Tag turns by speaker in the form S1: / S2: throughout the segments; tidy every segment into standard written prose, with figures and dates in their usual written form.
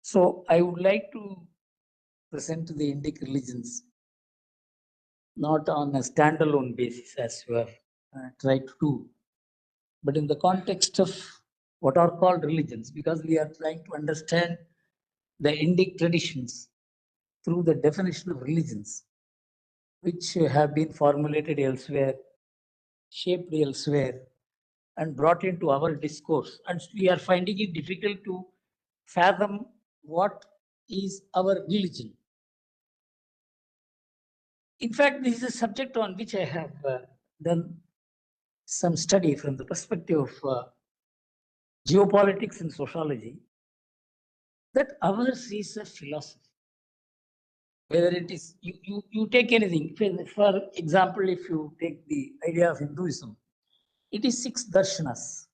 S1: So I would like to present the Indic religions, not on a standalone basis as you have tried to do, but in the context of what are called religions, because we are trying to understand the Indic traditions through the definition of religions, which have been formulated elsewhere, shaped elsewhere, and brought into our discourse. And we are finding it difficult to fathom what is our religion. In fact, this is a subject on which I have done some study from the perspective of geopolitics and sociology, that ours is a philosophy. Whether it is, you take anything, for example, if you take the idea of Hinduism, it is 6 darshanas.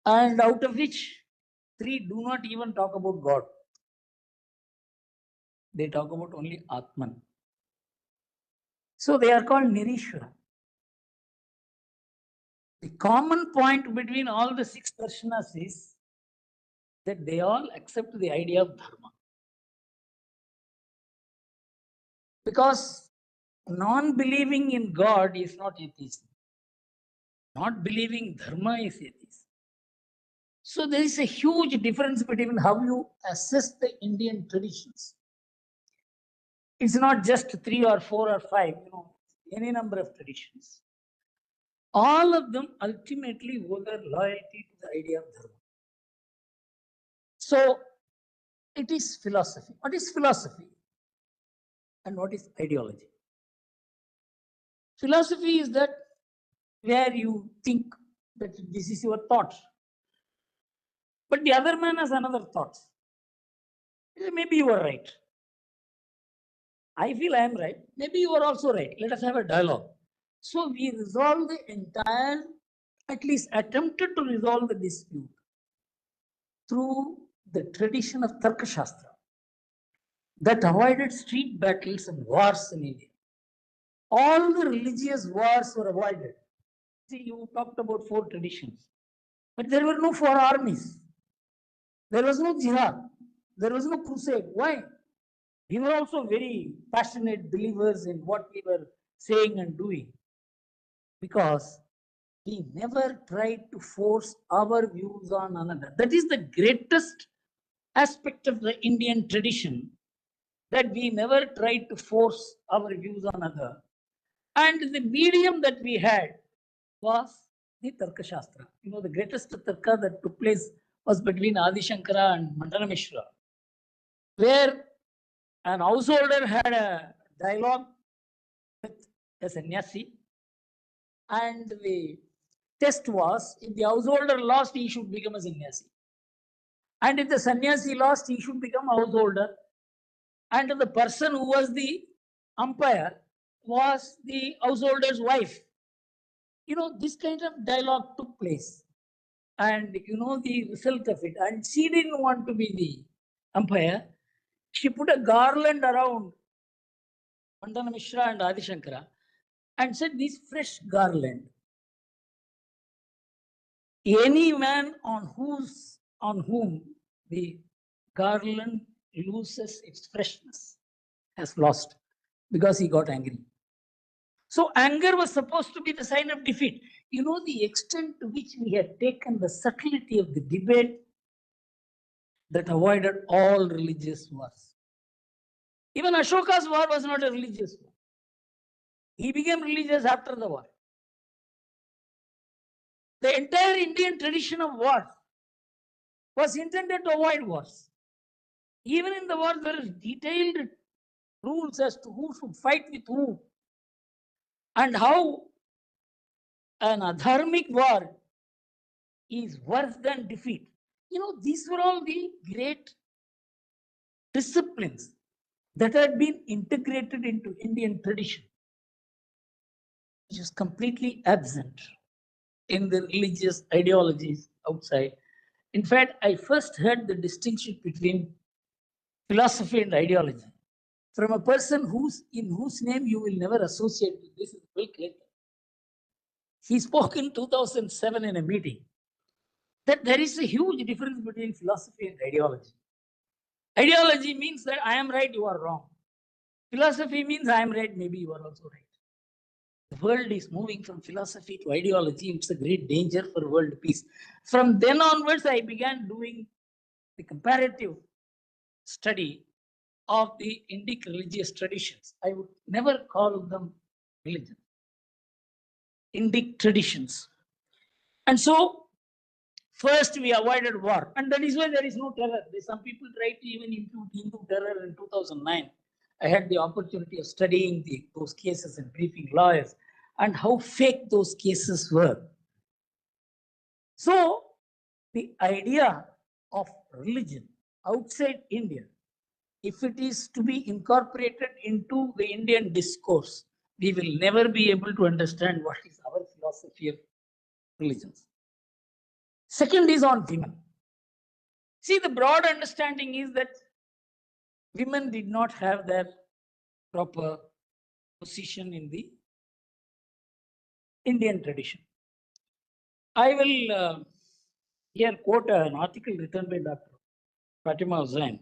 S1: And out of which 3 do not even talk about God. They talk about only Atman. So they are called Nirishwara. The common point between all the 6 darshanas is that they all accept the idea of dharma. Because non-believing in God is not atheism. Not believing dharma is atheism. So there is a huge difference between how you assess the Indian traditions. It's not just 3 or 4 or 5, any number of traditions. All of them ultimately owe their loyalty to the idea of dharma. So it is philosophy. What is philosophy? And what is ideology? Philosophy is that where you think that this is your thought, but the other man has another thought. Maybe you are right. I feel I am right. Maybe you are also right. Let us have a dialogue. So we resolve the entire, at least attempted to resolve the dispute through the tradition of Tarka Shastra that avoided street battles and wars in India. All the religious wars were avoided. See, you talked about 4 traditions, but there were no 4 armies. There was no jihad. There was no crusade. Why? We were also very passionate believers in what we were saying and doing, because we never tried to force our views on another. That is the greatest aspect of the Indian tradition, that we never tried to force our views on other. And the medium that we had was the Tarka Shastra. The greatest Tarka that took place was between Adi Shankara and Mandana Mishra, where an householder had a dialogue with a sannyasi, and the test was, if the householder lost, he should become a sannyasi. And if the sannyasi lost, he should become a householder. And the person who was the umpire was the householder's wife. This kind of dialogue took place. And the result of it. And she didn't want to be the umpire. She put a garland around Mandana Mishra and Adi Shankara and said, this fresh garland, any man on whom the garland loses its freshness has lost, because he got angry. So anger was supposed to be the sign of defeat. The extent to which we had taken the subtlety of the debate that avoided all religious wars. Even Ashoka's war was not a religious war. He became religious after the war. The entire Indian tradition of war was intended to avoid wars. Even in the war, there are detailed rules as to who should fight with who, and how an adharmic war is worse than defeat. These were all the great disciplines that had been integrated into Indian tradition, which is completely absent in the religious ideologies outside. In fact, I first heard the distinction between philosophy and ideology from a person in whose name you will never associate with. This is Bill Clinton. He spoke in 2007 in a meeting. that there is a huge difference between philosophy and ideology. Ideology means that I am right, you are wrong. Philosophy means I am right, maybe you are also right. The world is moving from philosophy to ideology. It's a great danger for world peace. From then onwards, I began doing the comparative study of the Indic religious traditions. I would never call them religion. Indic traditions. And so, first we avoided war. And that is why there is no terror. Some people try to even impute Hindu terror in 2009. I had the opportunity of studying those cases and briefing lawyers and how fake those cases were. So, the idea of religion outside India, if it is to be incorporated into the Indian discourse, we will never be able to understand what is our philosophy of religions. Second is on women. See, the broad understanding is that women did not have their proper position in the Indian tradition. I will here quote an article written by Dr. Fatima Hussain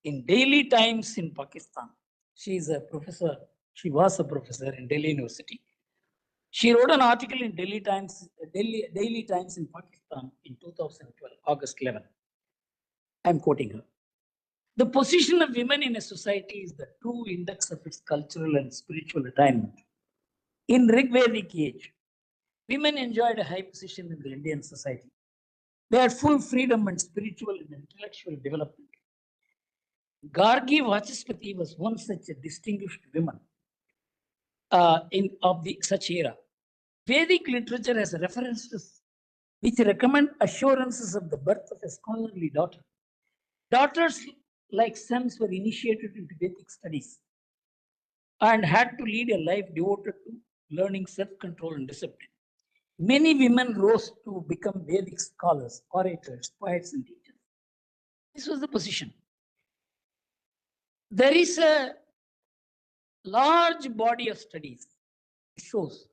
S1: in Daily Times in Pakistan. She is a professor. She was a professor in Delhi University. She wrote an article in Daily Times in Pakistan in 2012, August 11. I'm quoting her. The position of women in a society is the true index of its cultural and spiritual attainment. In Rigvedic age, women enjoyed a high position in the Indian society. They had full freedom and spiritual and intellectual development. Gargi Vachaspati was one such a distinguished woman of the such era. Vedic literature has references which recommend assurances of the birth of a scholarly daughter. Daughters like sons were initiated into Vedic studies and had to lead a life devoted to learning self-control and discipline. Many women rose to become Vedic scholars, orators, poets, and teachers. This was the position. There is a large body of studies that shows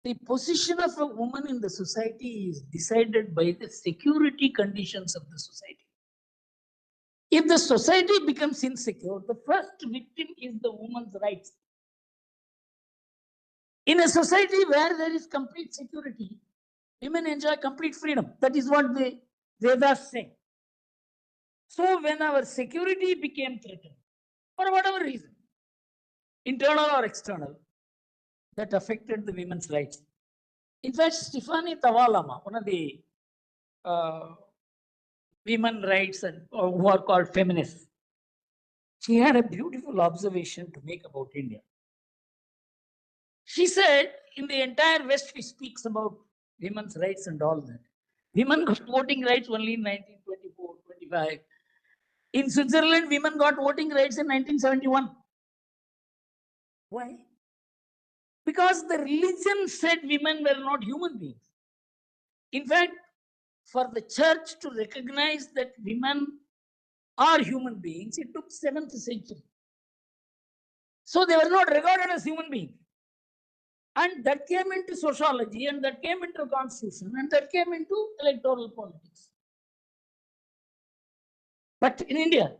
S1: the position of a woman in the society is decided by the security conditions of the society. If the society becomes insecure, the first victim is the woman's rights. In a society where there is complete security, women enjoy complete freedom. That is what the Vedas say. So when our security became threatened, for whatever reason, internal or external, that affected the women's rights. In fact, Stephanie Tavalama, one of the women rights and who are called feminists, she had a beautiful observation to make about India. She said, in the entire West, we speaks about women's rights and all that. Women got voting rights only in 1924, 25. In Switzerland, women got voting rights in 1971. Why? Because the religion said women were not human beings. In fact, for the church to recognize that women are human beings, it took 7th century. So they were not regarded as human beings. And that came into sociology, and that came into constitution, and that came into electoral politics. But in India,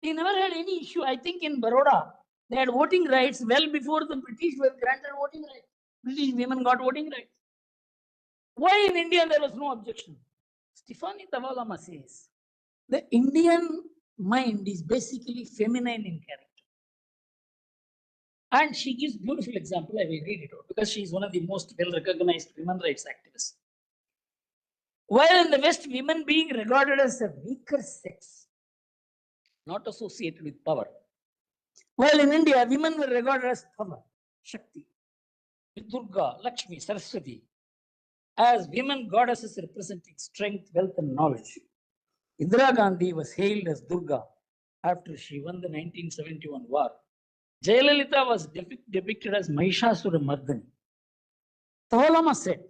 S1: they never had any issue. I think in Baroda, they had voting rights well before the British were granted voting rights. British women got voting rights. Why in India there was no objection? Stephanie Tavalama says, the Indian mind is basically feminine in character. And she gives beautiful example. I will read it out because she is one of the most well-recognized women rights activists. While in the West, women being regarded as a weaker sex, not associated with power. While in India, women were regarded as power, Shakti, Durga, Lakshmi, Saraswati, as women goddesses representing strength, wealth, and knowledge. Indira Gandhi was hailed as Durga after she won the 1971 war. Jayalalitha was depicted as Mahishasura Mardani. Tavalama said,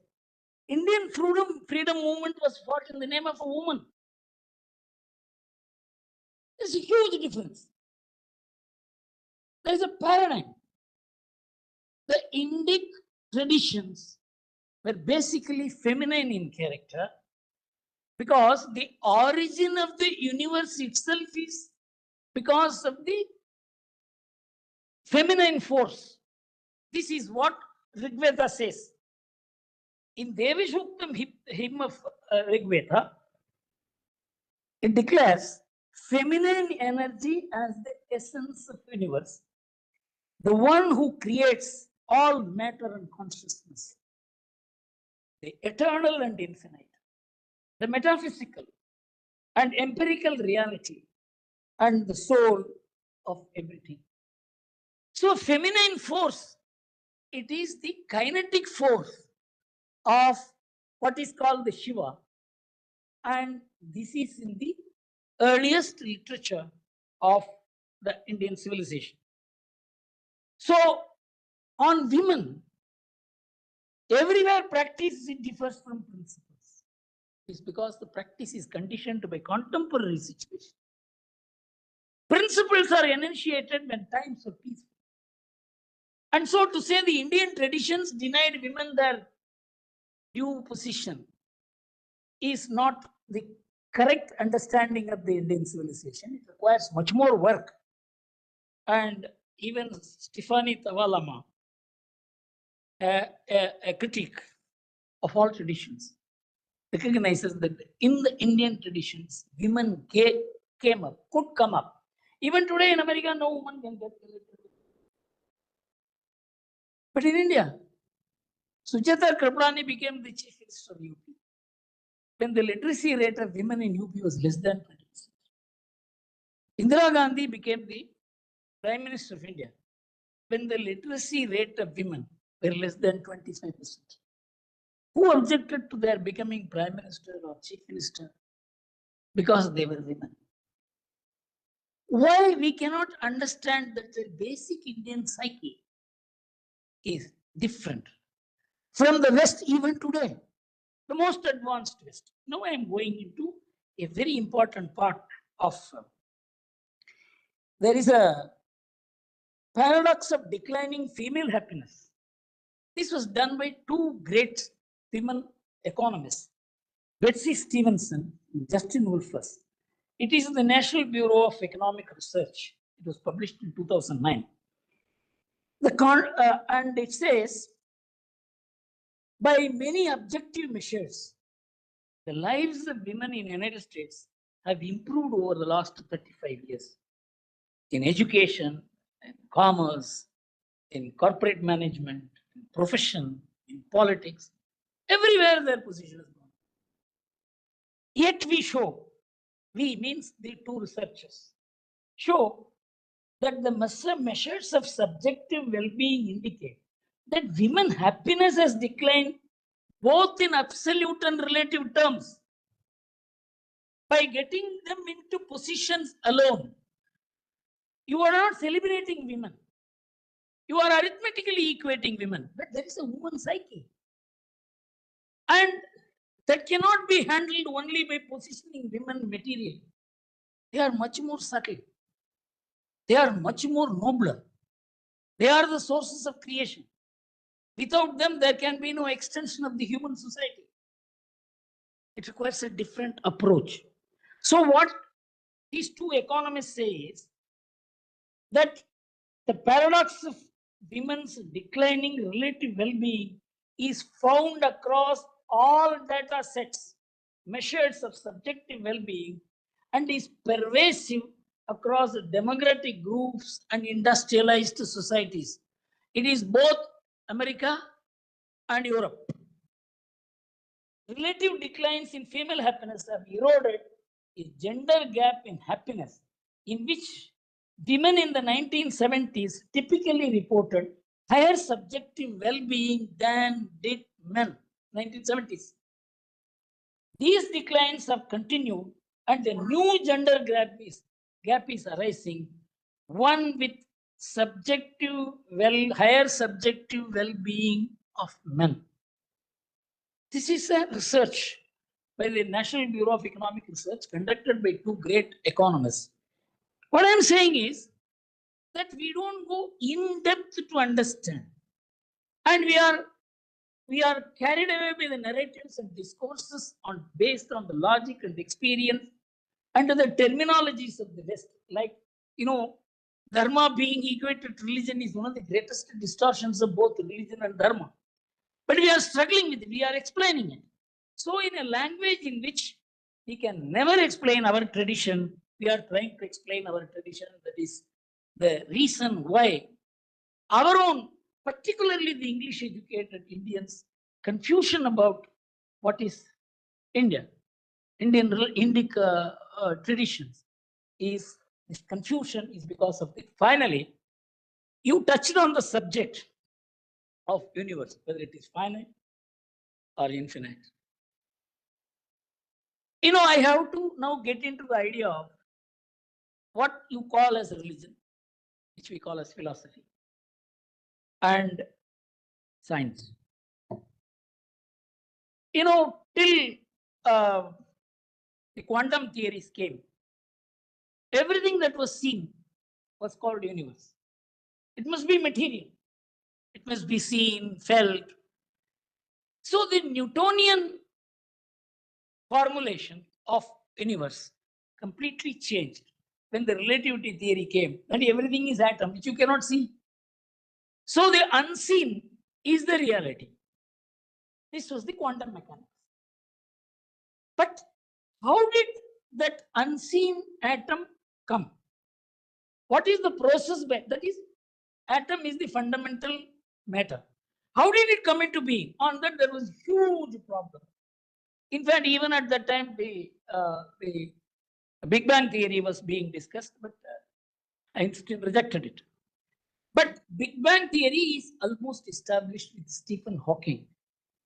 S1: Indian freedom movement was fought in the name of a woman. There's a huge difference. There is a paradigm. The Indic traditions were basically feminine in character, because the origin of the universe itself is because of the feminine force. This is what Rigveda says. In Devi Shuktam hymn of Rigveda, it declares feminine energy as the essence of the universe, the one who creates all matter and consciousness, the eternal and infinite, the metaphysical and empirical reality, and the soul of everything. So, feminine force, it is the kinetic force of what is called the Shiva, and this is in the earliest literature of the Indian civilization. So, on women, everywhere practice it differs from principles. It's because the practice is conditioned by contemporary situation. Principles are enunciated when times are peaceful. And so to say the Indian traditions denied women their due position is not the correct understanding of the Indian civilization. It requires much more work. And even Stefani Tavalama, a critic of all traditions, recognizes that in the Indian traditions, women came up, could come up. Even today in America, no woman can get elected. But in India, Sucheta Kripalani became the chief minister of UP, when the literacy rate of women in UP was less than 20%. Indira Gandhi became the Prime Minister of India, when the literacy rate of women were less than 25%. Who objected to their becoming Prime Minister or Chief Minister? Because they were women. Why we cannot understand that the basic Indian psyche is different from the West even today, the most advanced West. Now I am going into a very important part of there is a paradox of declining female happiness. This was done by two great women economists, Betsy Stevenson and Justin Wolfers. It is the National Bureau of Economic Research. It was published in 2009. And it says, by many objective measures, the lives of women in the United States have improved over the last 35 years. In education, in commerce, in corporate management, in profession, in politics, everywhere their position is gone. Yet we means the two researchers, show that the measures of subjective well-being indicate that women's happiness has declined both in absolute and relative terms. By getting them into positions alone, you are not celebrating women. You are arithmetically equating women, but there is a woman psyche. And that cannot be handled only by positioning women materially. They are much more subtle. They are much more nobler. They are the sources of creation. Without them, there can be no extension of the human society. It requires a different approach. So what these two economists say is that the paradox of women's declining relative well-being is found across all data sets, measures of subjective well-being, and is pervasive across demographic groups and industrialized societies. It is both America and Europe. Relative declines in female happiness have eroded a gender gap in happiness, in which women in the 1970s typically reported higher subjective well-being than did men. 1970s. These declines have continued, and a new gender gap is arising, one with higher subjective well-being of men. This is a research by the National Bureau of Economic Research conducted by two great economists. What I'm saying is that we don't go in depth to understand. And we are we are carried away by the narratives and discourses based on the logic and experience and the terminologies of the West. Like, dharma being equated to religion is one of the greatest distortions of both religion and dharma. But we are struggling with it, we are explaining it. So, in a language in which we can never explain our tradition, we are trying to explain our tradition. That is the reason why our own, particularly the English educated Indians, confusion about what is India, Indic traditions, is this confusion is because of it. Finally, you touched on the subject of universe, whether it is finite or infinite. I have to now get into the idea of what you call as religion, which we call as philosophy, and science. Till the quantum theories came, everything that was seen was called universe. It must be material. It must be seen, felt. So the Newtonian formulation of universe completely changed when the relativity theory came, that everything is atom, which you cannot see. So the unseen is the reality. This was the quantum mechanics. But how did that unseen atom come? What is the process? That is, atom is the fundamental matter. How did it come into being? On that, there was huge problem. In fact, even at that time, the Big Bang theory was being discussed, but Einstein rejected it. But Big Bang theory is almost established with Stephen Hawking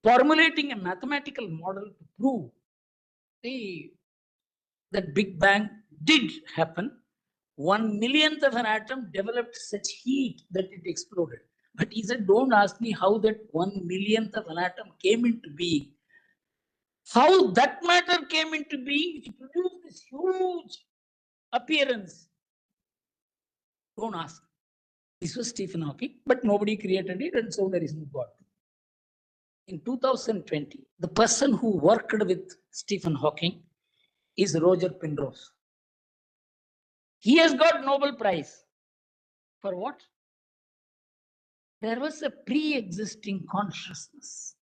S1: formulating a mathematical model to prove that Big Bang did happen. 1/1,000,000th of an atom developed such heat that it exploded. But he said, don't ask me how that 1/1,000,000th of an atom came into being. How that matter came into being, which produced this huge appearance. Don't ask. This was Stephen Hawking, but nobody created it, and so there is no God. In 2020, the person who worked with Stephen Hawking is Roger Penrose. He has got Nobel Prize. For what? There was a pre-existing consciousness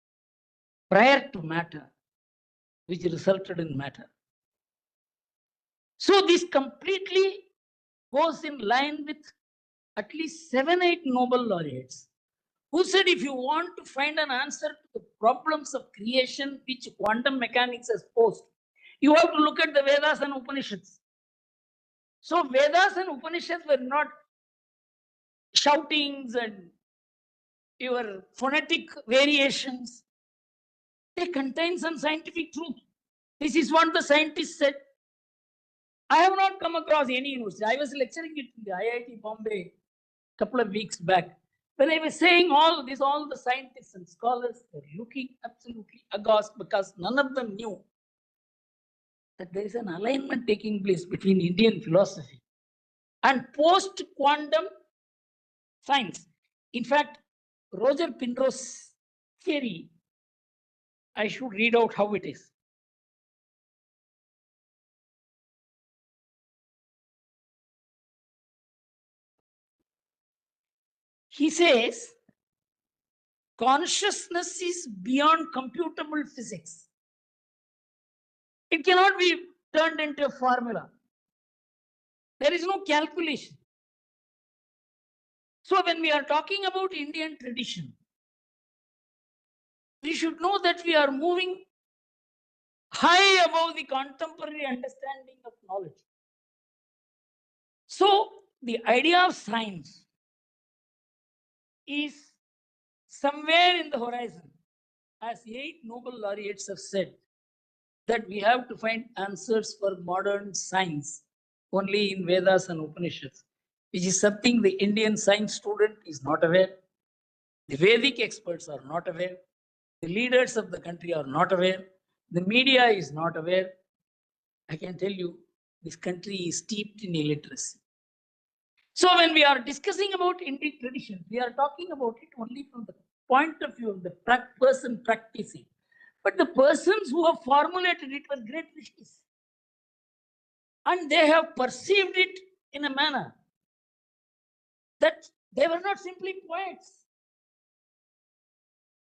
S1: prior to matter, which resulted in matter. So this completely goes in line with at least 7-8 Nobel laureates who said if you want to find an answer to the problems of creation which quantum mechanics has posed, you have to look at the Vedas and Upanishads. So Vedas and Upanishads were not shoutings and your phonetic variations. They contain some scientific truth. This is what the scientists said. I have not come across any university. I was lecturing it in the IIT Bombay a couple of weeks back. When I was saying all this, all the scientists and scholars were looking absolutely aghast because none of them knew that there is an alignment taking place between Indian philosophy and post-quantum science. In fact, Roger Penrose's theory, I should read out how it is. He says, consciousness is beyond computable physics. It cannot be turned into a formula. There is no calculation. So when we are talking about Indian tradition, we should know that we are moving high above the contemporary understanding of knowledge. So the idea of science is somewhere in the horizon. As 8 Nobel laureates have said, that we have to find answers for modern science only in Vedas and Upanishads, which is something the Indian science student is not aware. The Vedic experts are not aware. The leaders of the country are not aware. The media is not aware. I can tell you, this country is steeped in illiteracy. So when we are discussing about Indian tradition, we are talking about it only from the point of view of the person practicing. But the persons who have formulated it were great rishis. And they have perceived it in a manner that they were not simply poets.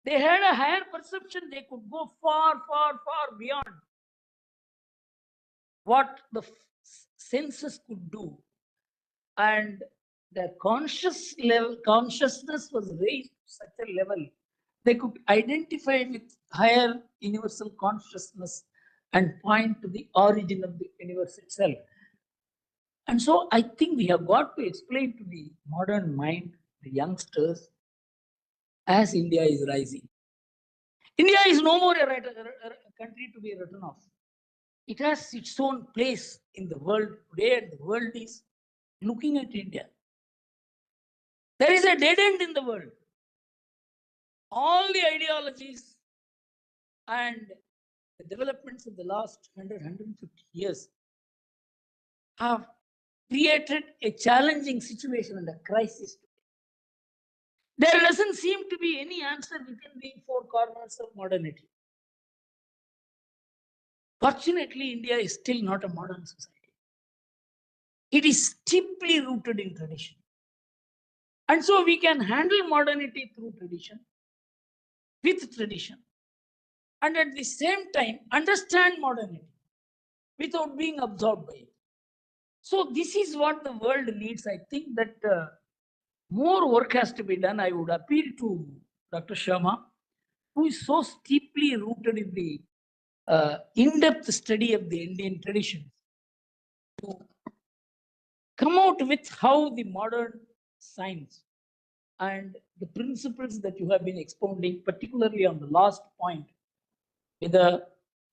S1: They had a higher perception. They could go far, far, far beyond what the senses could do. And their consciousness was raised to such a level, they could identify with higher universal consciousness and point to the origin of the universe itself. And so I think we have got to explain to the modern mind, the youngsters, as India is rising. India is no more a country to be written off. It has its own place in the world today, and the world is looking at India. There is a dead end in the world. All the ideologies and the developments of the last 100, 150 years have created a challenging situation and a crisis. There doesn't seem to be any answer within the four corners of modernity. Fortunately, India is still not a modern society. It is deeply rooted in tradition. And so we can handle modernity through tradition, with tradition, and at the same time understand modernity without being absorbed by it. So this is what the world needs. I think that more work has to be done. I would appeal to Dr. Sharma, who is so deeply rooted in the in-depth study of the Indian traditions, to come out with how the modern science and the principles that you have been expounding, particularly on the last point, whether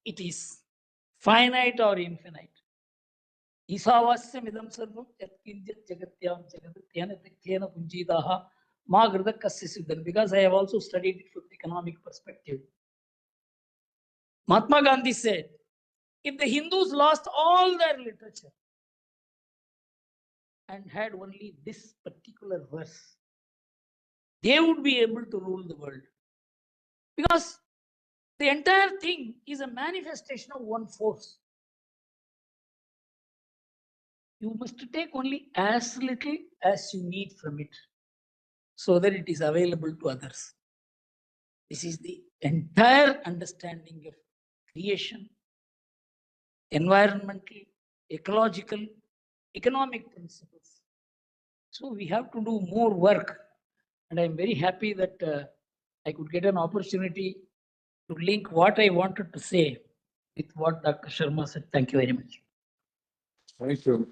S1: it is finite or infinite. Isavasyamidam sarvam yatkinjat jagatyam jagatyana takyena punjidaha ma gridakasya siddhan. Because I have also studied it from the economic perspective. Mahatma Gandhi said, if the Hindus lost all their literature and had only this particular verse, they would be able to rule the world. Because the entire thing is a manifestation of one force. You must take only as little as you need from it, so that it is available to others. This is the entire understanding of creation, environmental, ecological, economic principles. So we have to do more work. And I'm very happy that I could get an opportunity to link what I wanted to say with what Dr. Sharma said. Thank you very much.
S2: Thank you.